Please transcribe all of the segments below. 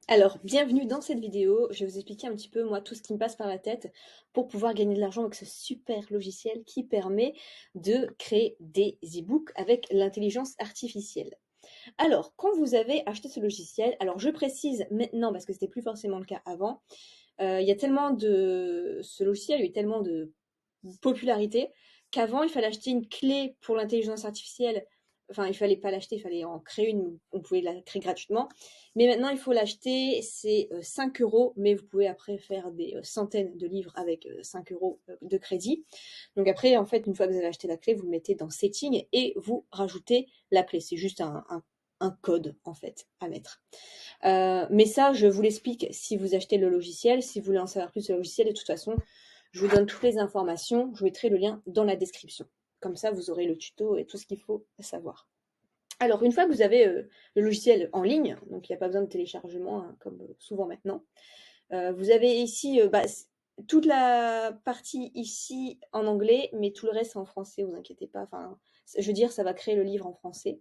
Alors, bienvenue dans cette vidéo. Je vais vous expliquer un petit peu, moi, tout ce qui me passe par la tête pour pouvoir gagner de l'argent avec ce super logiciel qui permet de créer des e-books avec l'intelligence artificielle. Alors, quand vous avez acheté ce logiciel, alors je précise maintenant parce que c'était plus forcément le cas avant, il y a tellement de... Ce logiciel a eu tellement de popularité qu'avant, il fallait acheter une clé pour l'intelligence artificielle. Enfin, il fallait pas l'acheter, il fallait en créer une, on pouvait la créer gratuitement. Mais maintenant, il faut l'acheter, c'est 5 euros, mais vous pouvez après faire des centaines de livres avec 5 euros de crédit. Donc après, en fait, une fois que vous avez acheté la clé, vous le mettez dans Settings et vous rajoutez la clé. C'est juste un code, en fait, à mettre. Mais ça, je vous l'explique si vous achetez le logiciel. Si vous voulez en savoir plus sur le logiciel, de toute façon, je vous donne toutes les informations. Je mettrai le lien dans la description. Comme ça, vous aurez le tuto et tout ce qu'il faut savoir. Alors, une fois que vous avez le logiciel en ligne, donc il n'y a pas besoin de téléchargement, hein, comme souvent maintenant, vous avez ici toute la partie ici en anglais, mais tout le reste en français, vous inquiétez pas. Enfin, je veux dire, ça va créer le livre en français.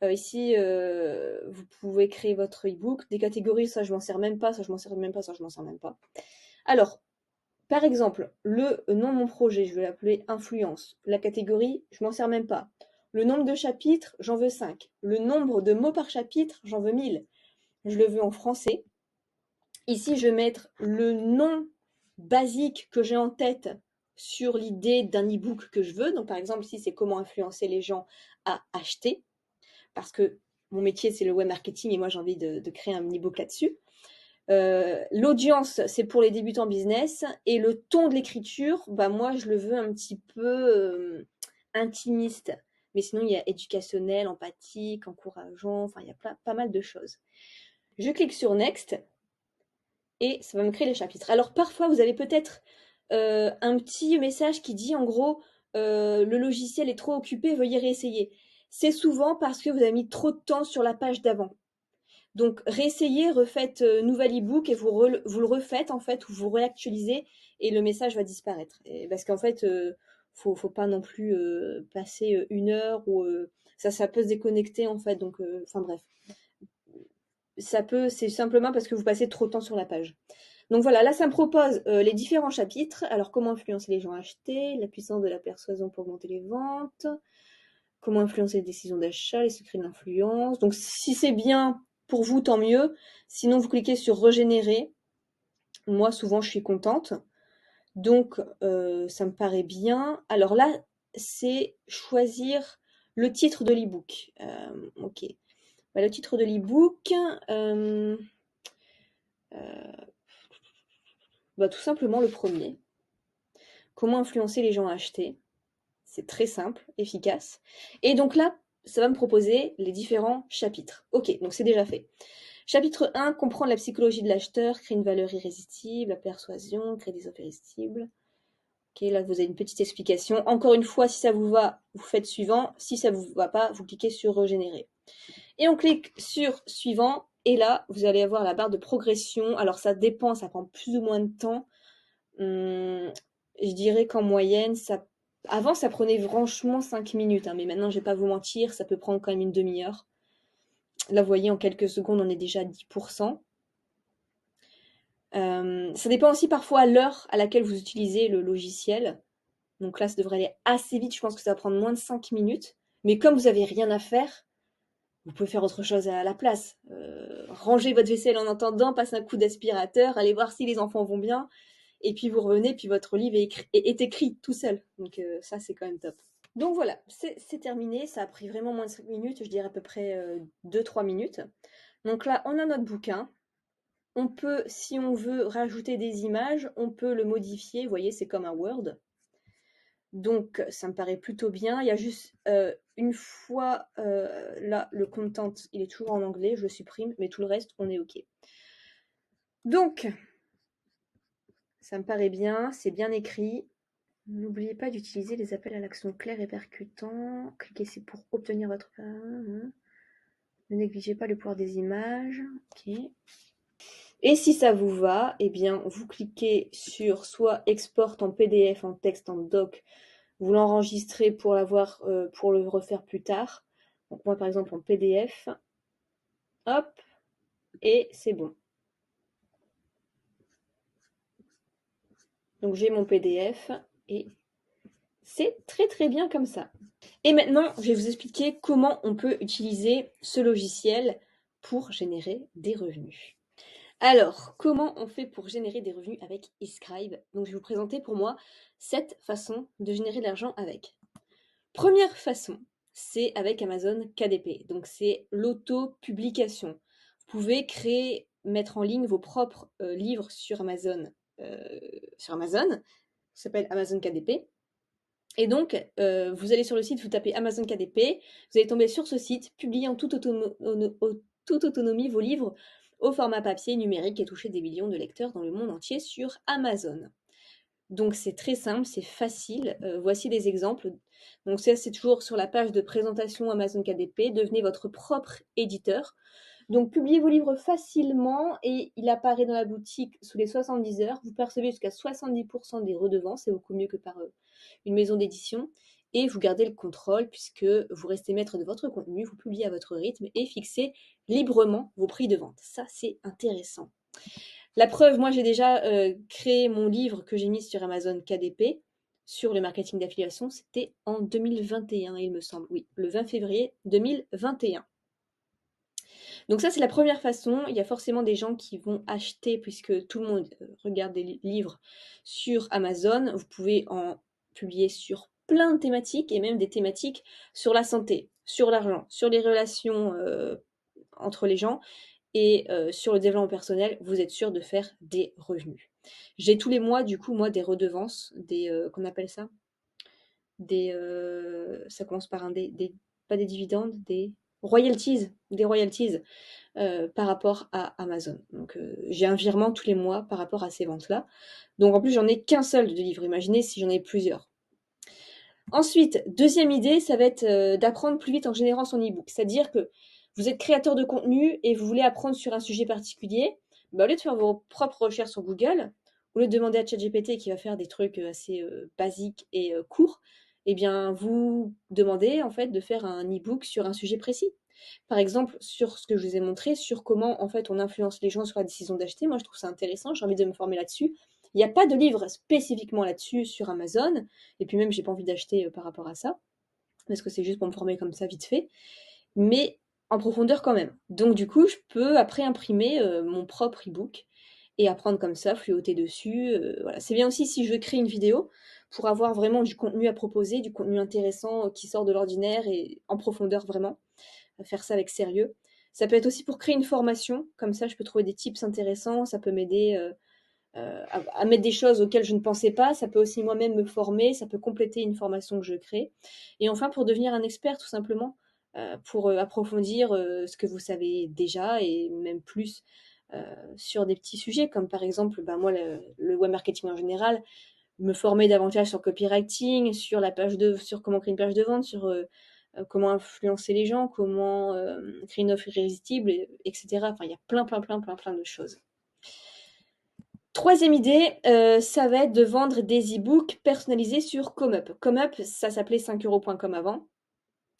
Ici, vous pouvez créer votre e-book. Des catégories, ça je m'en sers même pas, ça je m'en sers même pas, ça je m'en sers même pas. Alors, par exemple, le nom de mon projet, je vais l'appeler influence. La catégorie, je m'en sers même pas. Le nombre de chapitres, j'en veux 5. Le nombre de mots par chapitre, j'en veux 1000. Je le veux en français. Ici, je vais mettre le nom basique que j'ai en tête sur l'idée d'un e-book que je veux. Donc, par exemple, ici, c'est comment influencer les gens à acheter. Parce que mon métier, c'est le web marketing et moi, j'ai envie de créer un e-book là-dessus. L'audience, c'est pour les débutants business. Et le ton de l'écriture, bah, moi, je le veux un petit peu intimiste. Mais sinon, il y a éducationnel, empathique, encourageant. Enfin, il y a pas mal de choses. Je clique sur Next et ça va me créer les chapitres. Alors, parfois, vous avez peut-être un petit message qui dit, en gros, le logiciel est trop occupé, veuillez réessayer. C'est souvent parce que vous avez mis trop de temps sur la page d'avant. Donc, réessayez, refaites nouvel e-book et vous le refaites, en fait, ou vous réactualisez et le message va disparaître. Et parce qu'en fait, faut pas non plus passer 1 heure ou ça peut se déconnecter, en fait. Donc, enfin bref. C'est simplement parce que vous passez trop de temps sur la page. Donc voilà, là ça me propose les différents chapitres. Alors comment influencer les gens à acheter, la puissance de la persuasion pour augmenter les ventes, comment influencer les décisions d'achat, les secrets de l'influence. Donc si c'est bien pour vous, tant mieux. Sinon, vous cliquez sur régénérer. Moi, souvent, je suis contente. Donc, ça me paraît bien. Alors là, c'est choisir le titre de l'e-book. Ok. Bah, le titre de l'e-book, bah, tout simplement le premier. Comment influencer les gens à acheter. C'est très simple, efficace. Et donc là, ça va me proposer les différents chapitres. Ok, donc c'est déjà fait. Chapitre 1, comprendre la psychologie de l'acheteur, créer une valeur irrésistible, la persuasion, créer des offres irrésistibles. Ok, là vous avez une petite explication. Encore une fois, si ça vous va, vous faites suivant. Si ça vous va pas, vous cliquez sur régénérer. Et on clique sur suivant. Et là, vous allez avoir la barre de progression. Alors ça dépend, ça prend plus ou moins de temps. Je dirais qu'en moyenne, avant ça prenait franchement 5 minutes, hein, mais maintenant je vais pas vous mentir, ça peut prendre quand même une demi-heure. Là, vous voyez, en quelques secondes, on est déjà à 10%. Ça dépend aussi parfois à l'heure à laquelle vous utilisez le logiciel. Donc là, ça devrait aller assez vite. Je pense que ça va prendre moins de 5 minutes. Mais comme vous avez rien à faire, vous pouvez faire autre chose à la place. Ranger votre vaisselle en attendant, passer un coup d'aspirateur, aller voir si les enfants vont bien. Et puis vous revenez, puis votre livre est écrit tout seul. Donc ça, c'est quand même top. Donc voilà, c'est terminé. Ça a pris vraiment moins de 5 minutes, je dirais à peu près 2-3 minutes. Donc là, on a notre bouquin. On peut, si on veut rajouter des images, on peut le modifier. Vous voyez, c'est comme un Word. Donc ça me paraît plutôt bien. Il y a juste une fois, là, le content, il est toujours en anglais, je le supprime, mais tout le reste, on est OK. Donc, ça me paraît bien, c'est bien écrit. N'oubliez pas d'utiliser les appels à l'action clairs et percutants. Cliquez ici pour obtenir votre... Ne négligez pas le pouvoir des images. Ok. Et si ça vous va, eh bien, vous cliquez sur soit export en PDF, en texte, en doc. Vous l'enregistrez pour l'avoir, pour le refaire plus tard. Donc moi, par exemple, en PDF. Hop, et c'est bon. Donc j'ai mon PDF et c'est très très bien comme ça. Et maintenant, je vais vous expliquer comment on peut utiliser ce logiciel pour générer des revenus. Alors, comment on fait pour générer des revenus avec eScribe? Donc je vais vous présenter pour moi 7 façons de générer de l'argent avec. Première façon, c'est avec Amazon KDP. Donc c'est l'auto-publication. Vous pouvez créer, mettre en ligne vos propres livres sur Amazon. Ça s'appelle Amazon KDP. Et donc, vous allez sur le site, vous tapez Amazon KDP, vous allez tomber sur ce site, publier en toute autonomie vos livres au format papier numérique et toucher des millions de lecteurs dans le monde entier sur Amazon. Donc c'est très simple, c'est facile. Voici des exemples. Donc ça, c'est toujours sur la page de présentation Amazon KDP. Devenez votre propre éditeur. Donc publiez vos livres facilement et il apparaît dans la boutique sous les 70 heures. Vous percevez jusqu'à 70% des redevances, c'est beaucoup mieux que par une maison d'édition. Et vous gardez le contrôle puisque vous restez maître de votre contenu, vous publiez à votre rythme et fixez librement vos prix de vente. Ça, c'est intéressant. La preuve, moi j'ai déjà créé mon livre que j'ai mis sur Amazon KDP sur le marketing d'affiliation, c'était en 2021 il me semble, oui, le 20 février 2021. Donc ça c'est la première façon, il y a forcément des gens qui vont acheter puisque tout le monde regarde des livres sur Amazon, vous pouvez en publier sur plein de thématiques et même des thématiques sur la santé, sur l'argent, sur les relations entre les gens et sur le développement personnel, vous êtes sûr de faire des revenus. J'ai tous les mois, du coup, moi, des redevances, des, qu'on appelle ça des, ça commence par un pas des dividendes, des royalties par rapport à Amazon. Donc, j'ai un virement tous les mois par rapport à ces ventes-là. Donc, en plus, j'en ai qu'un seul de livre. Imaginez si j'en ai plusieurs. Ensuite, deuxième idée, ça va être d'apprendre plus vite en générant son e-book. C'est-à-dire que vous êtes créateur de contenu et vous voulez apprendre sur un sujet particulier, bah, au lieu de faire vos propres recherches sur Google, au lieu de demander à ChatGPT qui va faire des trucs assez basiques et courts, eh bien, vous demandez en fait de faire un e-book sur un sujet précis. Par exemple, sur ce que je vous ai montré, sur comment en fait on influence les gens sur la décision d'acheter. Moi, je trouve ça intéressant. J'ai envie de me former là-dessus. Il n'y a pas de livre spécifiquement là-dessus sur Amazon. Et puis même, j'ai pas envie d'acheter par rapport à ça, parce que c'est juste pour me former comme ça vite fait, mais en profondeur quand même. Donc du coup, je peux après imprimer mon propre e-book et apprendre comme ça, fluoter dessus. Voilà. C'est bien aussi si je veux créer une vidéo pour avoir vraiment du contenu à proposer, du contenu intéressant qui sort de l'ordinaire et en profondeur vraiment, faire ça avec sérieux. Ça peut être aussi pour créer une formation, comme ça je peux trouver des tips intéressants, ça peut m'aider à mettre des choses auxquelles je ne pensais pas. Ça peut aussi moi-même me former, ça peut compléter une formation que je crée. Et enfin, pour devenir un expert, tout simplement, pour approfondir ce que vous savez déjà et même plus sur des petits sujets, comme par exemple, ben, moi, le web marketing en général, me former davantage sur copywriting, sur la page sur comment créer une page de vente, sur comment influencer les gens, comment créer une offre irrésistible, etc. Enfin, il y a plein de choses. Troisième idée, ça va être de vendre des e-books personnalisés sur ComeUp. ComeUp, ça s'appelait 5euros.com avant.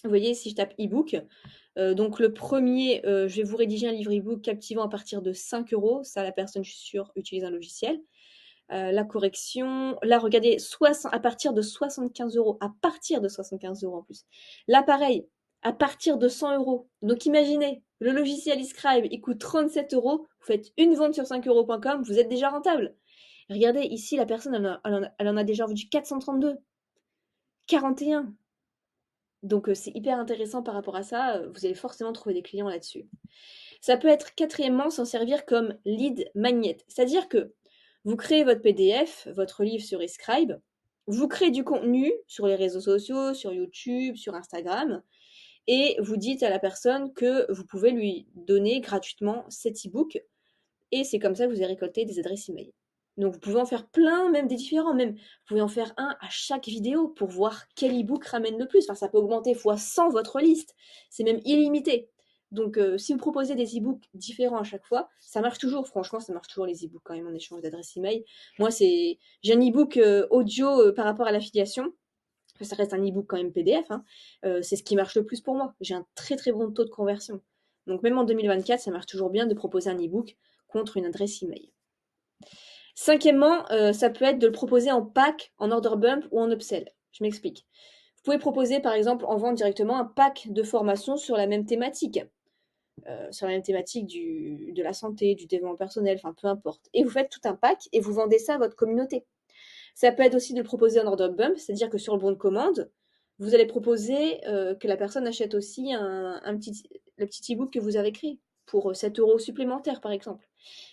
Vous voyez, si je tape e-book, donc le premier, je vais vous rédiger un livre e-book captivant à partir de 5 euros. Ça, la personne, je suis sûre, utilise un logiciel. La correction, là, regardez, à partir de 75 euros. À partir de 75 euros en plus. Là, pareil, à partir de 100 euros. Donc imaginez, le logiciel eScribe, il coûte 37 euros. Vous faites une vente sur 5euros.com, vous êtes déjà rentable. Regardez, ici, la personne, elle en a déjà vendu 432. 41. Donc c'est hyper intéressant par rapport à ça. Vous allez forcément trouver des clients là-dessus. Ça peut être quatrièmement s'en servir comme lead magnet. C'est-à-dire que vous créez votre PDF, votre livre sur eScribe, vous créez du contenu sur les réseaux sociaux, sur YouTube, sur Instagram, et vous dites à la personne que vous pouvez lui donner gratuitement cet e-book, et c'est comme ça que vous allez récolter des adresses email. Donc vous pouvez en faire plein, même des différents, même vous pouvez en faire un à chaque vidéo pour voir quel e-book ramène le plus. Enfin, ça peut augmenter fois 100 votre liste, c'est même illimité. Donc si vous proposez des e-books différents à chaque fois, ça marche toujours, franchement ça marche toujours les e-books quand même en échange d'adresses email. Moi j'ai un e-book audio par rapport à l'affiliation, ça reste un e-book quand même PDF, hein. C'est ce qui marche le plus pour moi. J'ai un très très bon taux de conversion. Donc même en 2024, ça marche toujours bien de proposer un e-book contre une adresse email. Cinquièmement, ça peut être de le proposer en pack, en order bump ou en upsell. Je m'explique. Vous pouvez proposer par exemple en vente directement un pack de formation sur la même thématique. Sur la même thématique de la santé, du développement personnel, enfin peu importe. Et vous faites tout un pack et vous vendez ça à votre communauté. Ça peut être aussi de le proposer en order bump, c'est-à-dire que sur le bon de commande, vous allez proposer que la personne achète aussi le petit e-book que vous avez créé pour 7 euros supplémentaires par exemple.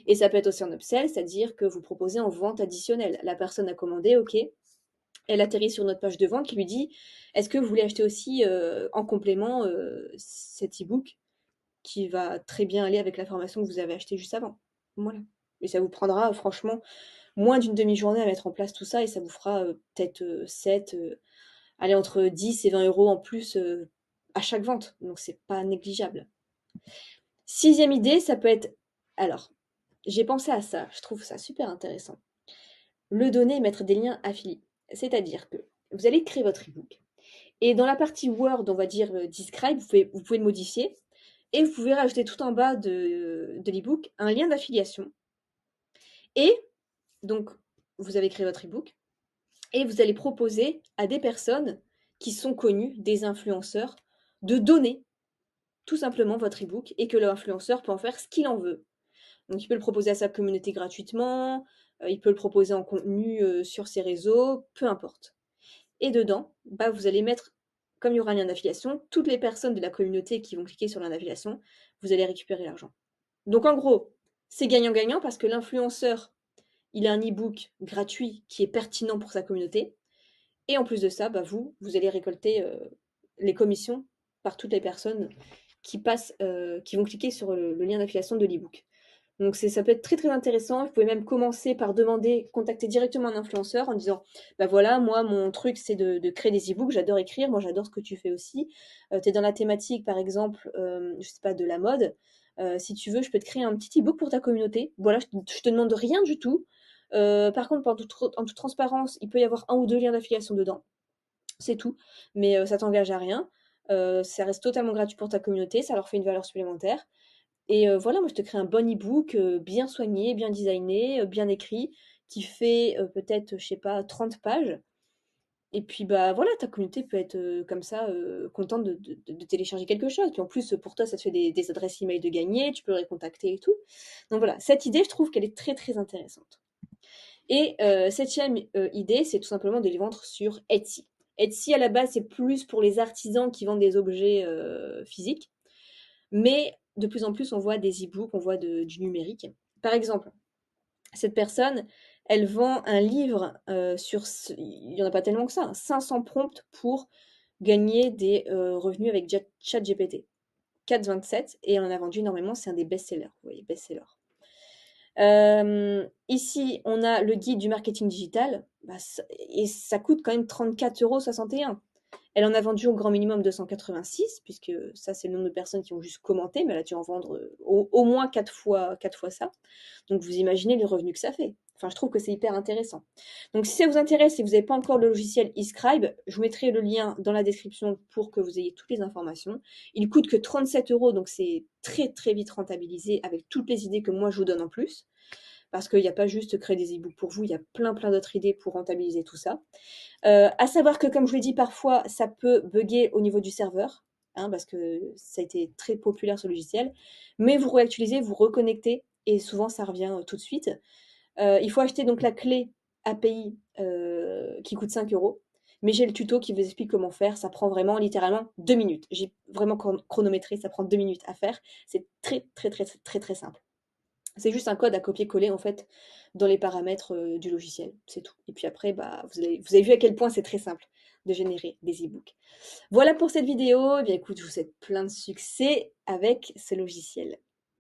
Et ça peut être aussi en upsell, c'est-à-dire que vous proposez en vente additionnelle. La personne a commandé, ok, elle atterrit sur notre page de vente qui lui dit est-ce que vous voulez acheter aussi en complément cet e-book qui va très bien aller avec la formation que vous avez achetée juste avant. Voilà. Et ça vous prendra franchement moins d'une demi-journée à mettre en place tout ça et ça vous fera peut-être 7, allez, entre 10 et 20 euros en plus à chaque vente. Donc c'est pas négligeable. Sixième idée, ça peut être. Alors, j'ai pensé à ça, je trouve ça super intéressant. Le donner et mettre des liens affiliés. C'est-à-dire que vous allez créer votre ebook et dans la partie Word, on va dire Describe, vous pouvez le modifier et vous pouvez rajouter tout en bas de l'ebook un lien d'affiliation. Et donc, vous avez créé votre ebook et vous allez proposer à des personnes qui sont connues, des influenceurs, de donner tout simplement votre ebook et que l'influenceur peut en faire ce qu'il en veut. Donc, il peut le proposer à sa communauté gratuitement, il peut le proposer en contenu sur ses réseaux, peu importe. Et dedans, bah, vous allez mettre, comme il y aura un lien d'affiliation, toutes les personnes de la communauté qui vont cliquer sur le lien d'affiliation, vous allez récupérer l'argent. Donc en gros, c'est gagnant-gagnant parce que l'influenceur, il a un e-book gratuit qui est pertinent pour sa communauté. Et en plus de ça, bah vous allez récolter les commissions par toutes les personnes qui passent, qui vont cliquer sur le lien d'affiliation de l'e-book. Donc ça peut être très très intéressant. Vous pouvez même commencer par demander, contacter directement un influenceur en disant bah voilà, moi mon truc c'est de créer des e-books, j'adore écrire, moi j'adore ce que tu fais aussi. Tu es dans la thématique par exemple, je sais pas, de la mode. Si tu veux, je peux te créer un petit e-book pour ta communauté. Voilà, je te demande rien du tout. Par contre, en toute transparence, il peut y avoir un ou deux liens d'affiliation dedans. C'est tout. Mais ça t'engage à rien. Ça reste totalement gratuit pour ta communauté, ça leur fait une valeur supplémentaire. Et voilà, moi je te crée un bon e-book bien soigné, bien designé, bien écrit, qui fait peut-être, je sais pas, 30 pages. Et puis bah voilà, ta communauté peut être comme ça contente de télécharger quelque chose. Puis en plus, pour toi, ça te fait des adresses email de gagner, tu peux les contacter et tout. Donc voilà, cette idée, je trouve qu'elle est très très intéressante. Et septième idée, c'est tout simplement de les vendre sur Etsy. Etsy, à la base, c'est plus pour les artisans qui vendent des objets physiques. Mais de plus en plus, on voit des e-books, on voit du numérique. Par exemple, cette personne, elle vend un livre il n'y en a pas tellement que ça, 500 prompts pour gagner des revenus avec ChatGPT. 4,27 et elle en a vendu énormément, c'est un des best-sellers. Vous voyez, best-seller. Ici, on a le guide du marketing digital, et ça coûte quand même 34,61 €. Elle en a vendu au grand minimum 286, puisque ça, c'est le nombre de personnes qui ont juste commenté, mais elle a dû en vendre au moins 4 fois ça. Donc, vous imaginez les revenus que ça fait. Enfin, je trouve que c'est hyper intéressant. Donc, si ça vous intéresse et vous n'avez pas encore le logiciel eScribe, je vous mettrai le lien dans la description pour que vous ayez toutes les informations. Il coûte que 37 €, donc c'est très très vite rentabilisé avec toutes les idées que moi je vous donne en plus. Parce qu'il n'y a pas juste créer des e-books pour vous, il y a plein d'autres idées pour rentabiliser tout ça. À savoir que, comme je l'ai dit, parfois, ça peut bugger au niveau du serveur, hein, parce que ça a été très populaire ce logiciel. Mais vous réactualisez, vous reconnectez, et souvent, ça revient tout de suite. Il faut acheter donc la clé API qui coûte 5 €. Mais j'ai le tuto qui vous explique comment faire. Ça prend vraiment littéralement 2 minutes. J'ai vraiment chronométré, ça prend 2 minutes à faire. C'est très, très, très, très, très simple. C'est juste un code à copier-coller en fait dans les paramètres du logiciel, c'est tout. Et puis après, bah, vous avez vu à quel point c'est très simple de générer des e-books. Voilà pour cette vidéo. Eh bien écoute, je vous souhaite plein de succès avec ce logiciel.